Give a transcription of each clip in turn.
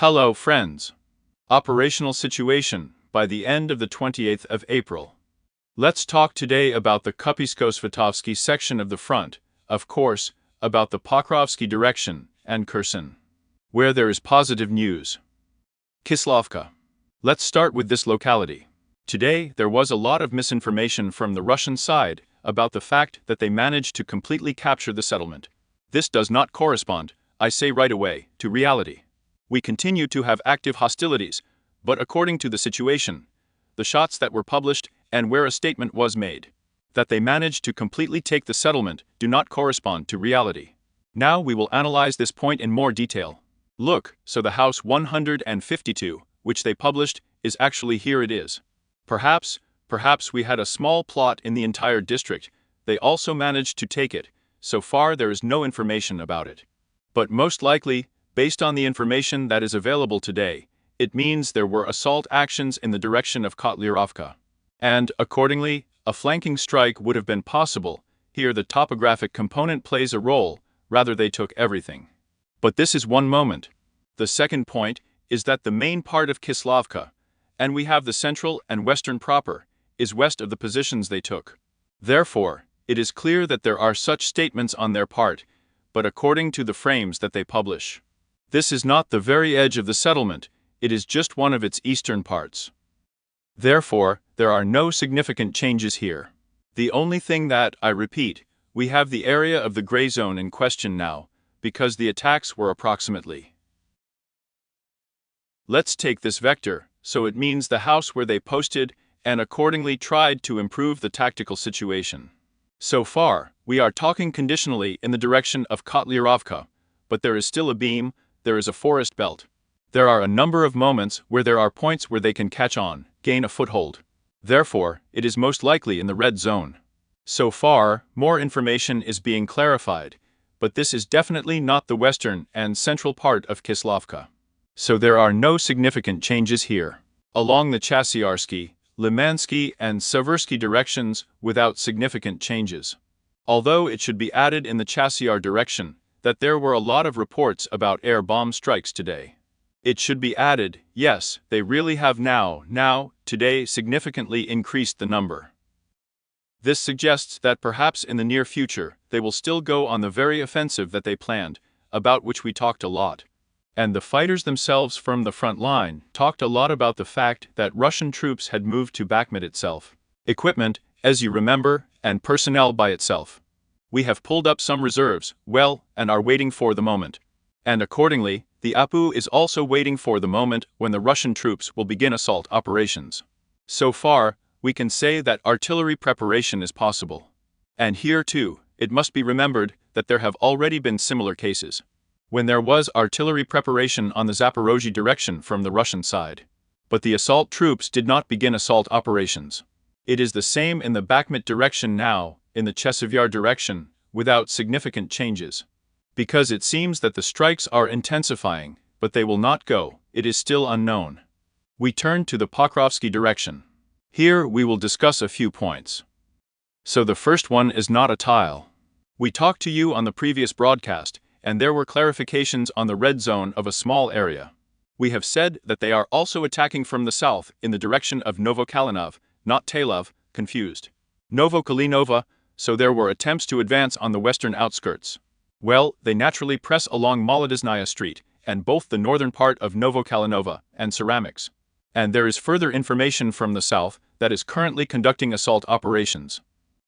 Hello, friends. Operational situation by the end of the 28th of April. Let's talk today about the Kupisko-Svitovsky section of the front, of course, about the Pokrovsky direction and Kherson, where there is positive news. Kislovka. Let's start with this locality. Today, there was a lot of misinformation from the Russian side about the fact that they managed to completely capture the settlement. This does not correspond, I say right away, to reality. We continue to have active hostilities, but according to the situation, the shots that were published and where a statement was made, that they managed to completely take the settlement do not correspond to reality. Now we will analyze this point in more detail. Look, so the House 152, which they published, is actually here it is. Perhaps we had a small plot in the entire district, they also managed to take it, so far there is no information about it. But most likely, based on the information that is available today, it means there were assault actions in the direction of Kotlyrovka. And, accordingly, a flanking strike would have been possible. Here the topographic component plays a role, rather they took everything. But this is one moment. The second point is that the main part of Kislovka, and we have the central and western proper, is west of the positions they took. Therefore, it is clear that there are such statements on their part, but according to the frames that they publish. This is not the very edge of the settlement, it is just one of its eastern parts. Therefore, there are no significant changes here. The only thing that, I repeat, we have the area of the gray zone in question now, because the attacks were approximately. Let's take this vector, so it means the house where they posted and accordingly tried to improve the tactical situation. So far, we are talking conditionally in the direction of Kotlyrovka, but there is still a beam, there is a forest belt. There are a number of moments where there are points where they can catch on, gain a foothold. Therefore, it is most likely in the red zone. So far, more information is being clarified, but this is definitely not the western and central part of Kislovka. So there are no significant changes here. Along the Chasiarsky, Limansky and Seversky directions without significant changes. Although it should be added in the Chasiar direction that there were a lot of reports about air bomb strikes today. It should be added, yes, they really have today significantly increased the number. This suggests that perhaps in the near future they will still go on the very offensive that they planned, about which we talked a lot. And the fighters themselves from the front line talked a lot about the fact that Russian troops had moved to Bakhmut itself. Equipment, as you remember, and personnel by itself. We have pulled up some reserves, and are waiting for the moment. And accordingly, the APU is also waiting for the moment when the Russian troops will begin assault operations. So far, we can say that artillery preparation is possible. And here too, it must be remembered that there have already been similar cases, when there was artillery preparation on the Zaporozhye direction from the Russian side. But the assault troops did not begin assault operations. It is the same in the Bakhmut direction now, in the Chasivyar direction, without significant changes. Because it seems that the strikes are intensifying, but they will not go, it is still unknown. We turn to the Pokrovsky direction. Here we will discuss a few points. So the first one is not a tile. We talked to you on the previous broadcast, and there were clarifications on the red zone of a small area. We have said that they are also attacking from the south in the direction of Novokalinov, not Tailov, confused. Novokalinova, so there were attempts to advance on the western outskirts. They naturally press along Molodizhnaya Street, and both the northern part of Novokalinova and Ceramics. And there is further information from the south that is currently conducting assault operations.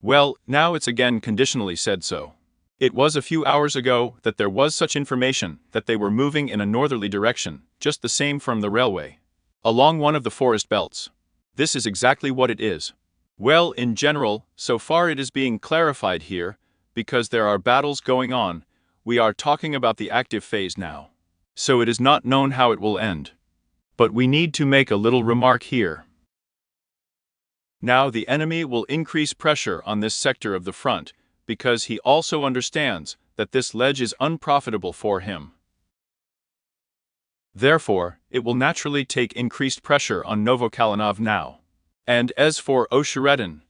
Now it's again conditionally said so. It was a few hours ago that there was such information that they were moving in a northerly direction, just the same from the railway, along one of the forest belts. This is exactly what it is. In general, so far it is being clarified here, because there are battles going on, we are talking about the active phase now. So it is not known how it will end. But we need to make a little remark here. Now the enemy will increase pressure on this sector of the front, because he also understands that this ledge is unprofitable for him. Therefore, it will naturally take increased pressure on Novokalinov now. And as for Osheredin,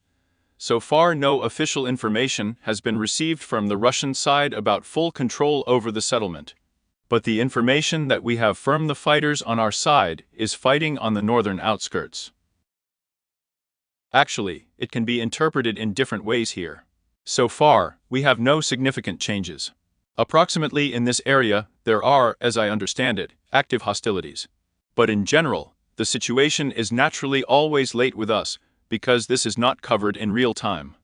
so far no official information has been received from the Russian side about full control over the settlement. But the information that we have from the fighters on our side is fighting on the northern outskirts. Actually, it can be interpreted in different ways here. So far, we have no significant changes. Approximately in this area, there are, as I understand it, active hostilities. But in general, the situation is naturally always late with us, because this is not covered in real time.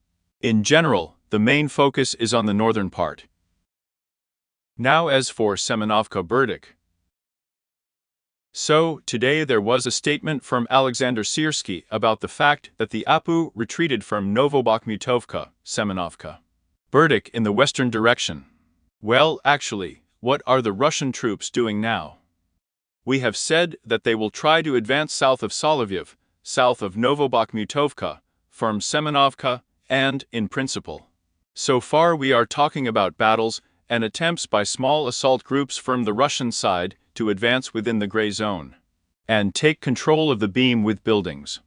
In general, the main focus is on the northern part. Now as for Semenovka Berdik. So, today there was a statement from Alexander Siersky about the fact that the APU retreated from Novobakhmutovka, Semenovka Berdik in the western direction. Well, actually, what are the Russian troops doing now? We have said that they will try to advance south of Solovyev, south of Novobakhmutovka, from Semenovka, and, in principle. So far we are talking about battles and attempts by small assault groups from the Russian side to advance within the gray zone and take control of the beam with buildings.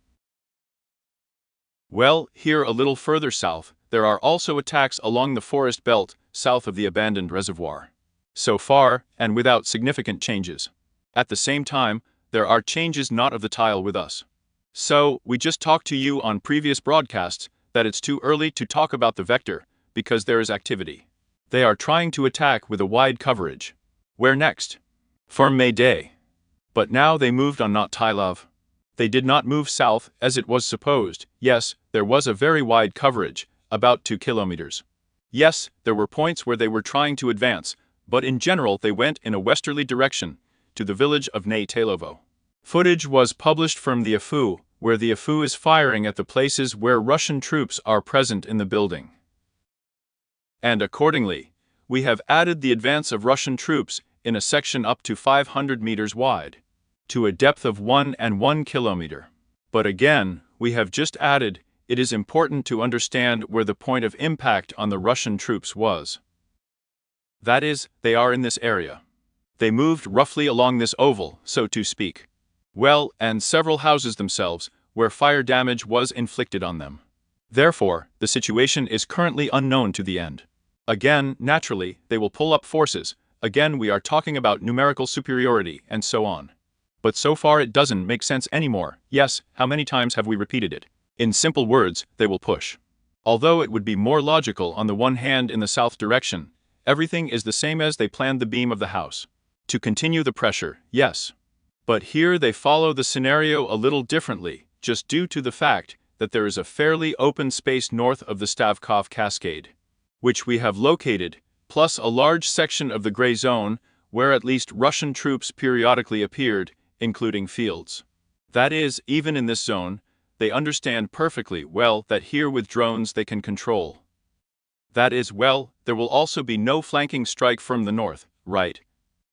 Well, here a little further south, there are also attacks along the forest belt south of the abandoned reservoir. So far, and without significant changes. At the same time, there are changes not of the tile with us. So, we just talked to you on previous broadcasts that it's too early to talk about the vector, because there is activity. They are trying to attack with a wide coverage. Where next? From Mayday. But now they moved on not Tilov. They did not move south as it was supposed. Yes, there was a very wide coverage, about 2 kilometers. Yes, there were points where they were trying to advance, but in general they went in a westerly direction, to the village of Ney-Tailovo. Footage was published from the AFU, where the AFU is firing at the places where Russian troops are present in the building. And accordingly, we have added the advance of Russian troops in a section up to 500 meters wide, to a depth of 1 kilometer. But again, we have just added, it is important to understand where the point of impact on the Russian troops was. That is, they are in this area. They moved roughly along this oval, so to speak. Well, and several houses themselves, where fire damage was inflicted on them. Therefore, the situation is currently unknown to the end. Again, naturally, they will pull up forces. Again, we are talking about numerical superiority, and so on. But so far it doesn't make sense anymore. Yes, how many times have we repeated it? In simple words, they will push. Although it would be more logical on the one hand in the south direction, everything is the same as they planned the beam of the house. To continue the pressure, yes. But here they follow the scenario a little differently, just due to the fact that there is a fairly open space north of the Stavkov Cascade, which we have located, plus a large section of the gray zone, where at least Russian troops periodically appeared, including fields. That is, even in this zone, they understand perfectly well that here with drones they can control. That is, well, there will also be no flanking strike from the north, right?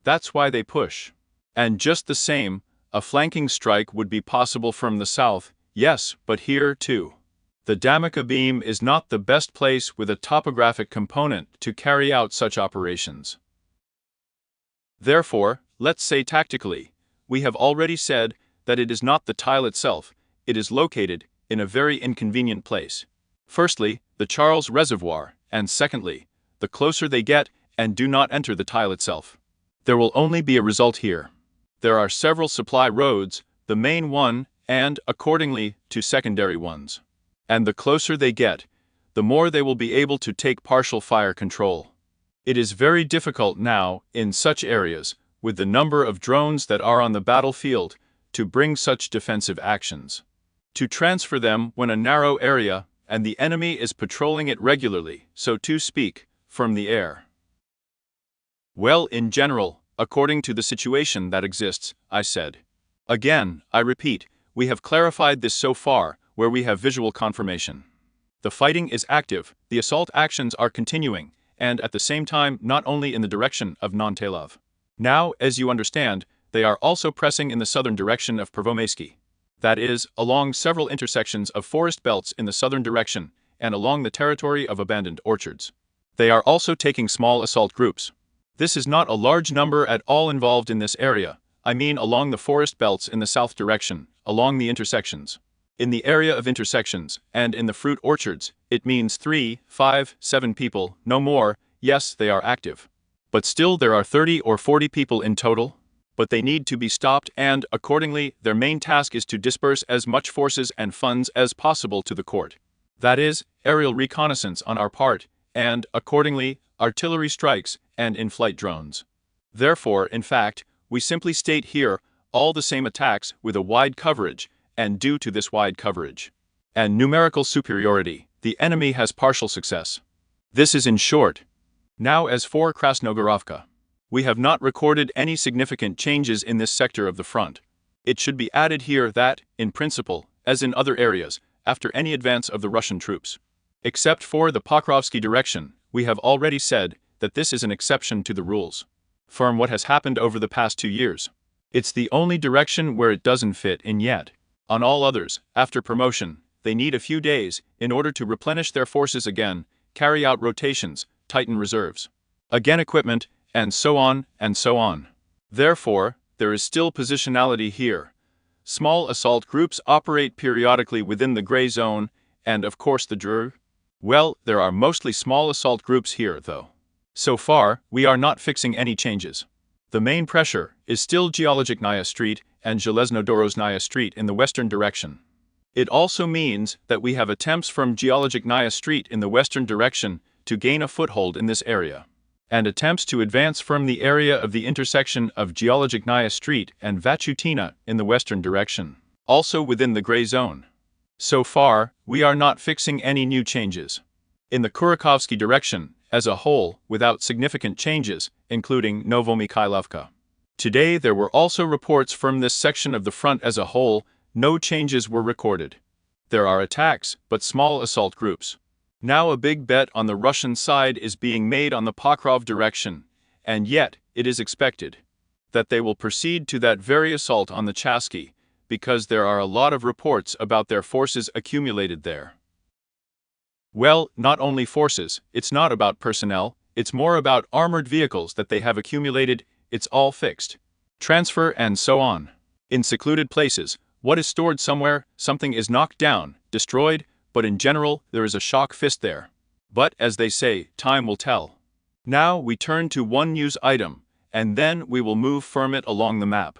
That's why they push. And just the same, a flanking strike would be possible from the south, yes, but here too. The Damyka beam is not the best place with a topographic component to carry out such operations. Therefore, let's say tactically, we have already said that it is not the tile itself, it is located in a very inconvenient place. Firstly, the Charles Reservoir, and secondly, the closer they get and do not enter the tile itself. There will only be a result here. There are several supply roads, the main one, and, accordingly, two secondary ones. And the closer they get, the more they will be able to take partial fire control. It is very difficult now, in such areas, with the number of drones that are on the battlefield, to bring such defensive actions. To transfer them when a narrow area, and the enemy is patrolling it regularly, so to speak, from the air. Well, in general, according to the situation that exists, I said. Again, I repeat, we have clarified this so far, where we have visual confirmation. The fighting is active, the assault actions are continuing, and at the same time not only in the direction of Nontailov. Now, as you understand, they are also pressing in the southern direction of Pervomaysky. That is, along several intersections of forest belts in the southern direction, and along the territory of abandoned orchards. They are also taking small assault groups. This is not a large number at all involved in this area, I mean along the forest belts in the south direction, along the intersections. In the area of intersections, and in the fruit orchards, it means 3, 5, 7 people, no more. Yes, they are active. But still there are 30 or 40 people in total. But they need to be stopped and, accordingly, their main task is to disperse as much forces and funds as possible to the court. That is, aerial reconnaissance on our part, and, accordingly, artillery strikes and in-flight drones. Therefore, in fact, we simply state here all the same attacks with a wide coverage, and due to this wide coverage and numerical superiority, the enemy has partial success. This is in short. Now as for Krasnogorovka. We have not recorded any significant changes in this sector of the front. It should be added here that, in principle, as in other areas, after any advance of the Russian troops, except for the Pokrovsky direction, we have already said that this is an exception to the rules. From what has happened over the past 2 years, it's the only direction where it doesn't fit in yet. On all others, after promotion, they need a few days in order to replenish their forces again, carry out rotations, tighten reserves, again equipment, and so on and so on. Therefore, there is still positionality here. Small assault groups operate periodically within the gray zone, and of course the DRU. Well, there are mostly small assault groups here, though. So far, we are not fixing any changes. The main pressure is still Geologichная Street and Железнodorожная Street in the western direction. It also means that we have attempts from Geologichная Street in the western direction to gain a foothold in this area, and attempts to advance from the area of the intersection of Geologichная Street and Vachutina in the western direction, also within the gray zone. So far, we are not fixing any new changes. In the Kurakhovsky direction, as a whole, without significant changes, including Novomikhailovka. Today there were also reports from this section of the front as a whole, no changes were recorded. There are attacks, but small assault groups. Now a big bet on the Russian side is being made on the Pokrov direction, and yet it is expected that they will proceed to that very assault on the Chasky, because there are a lot of reports about their forces accumulated there. Well, not only forces, it's not about personnel, it's more about armored vehicles that they have accumulated, it's all fixed. Transfer and so on. In secluded places, what is stored somewhere, something is knocked down, destroyed, but in general, there is a shock fist there. But, as they say, time will tell. Now we turn to one news item, and then we will move from it along the map.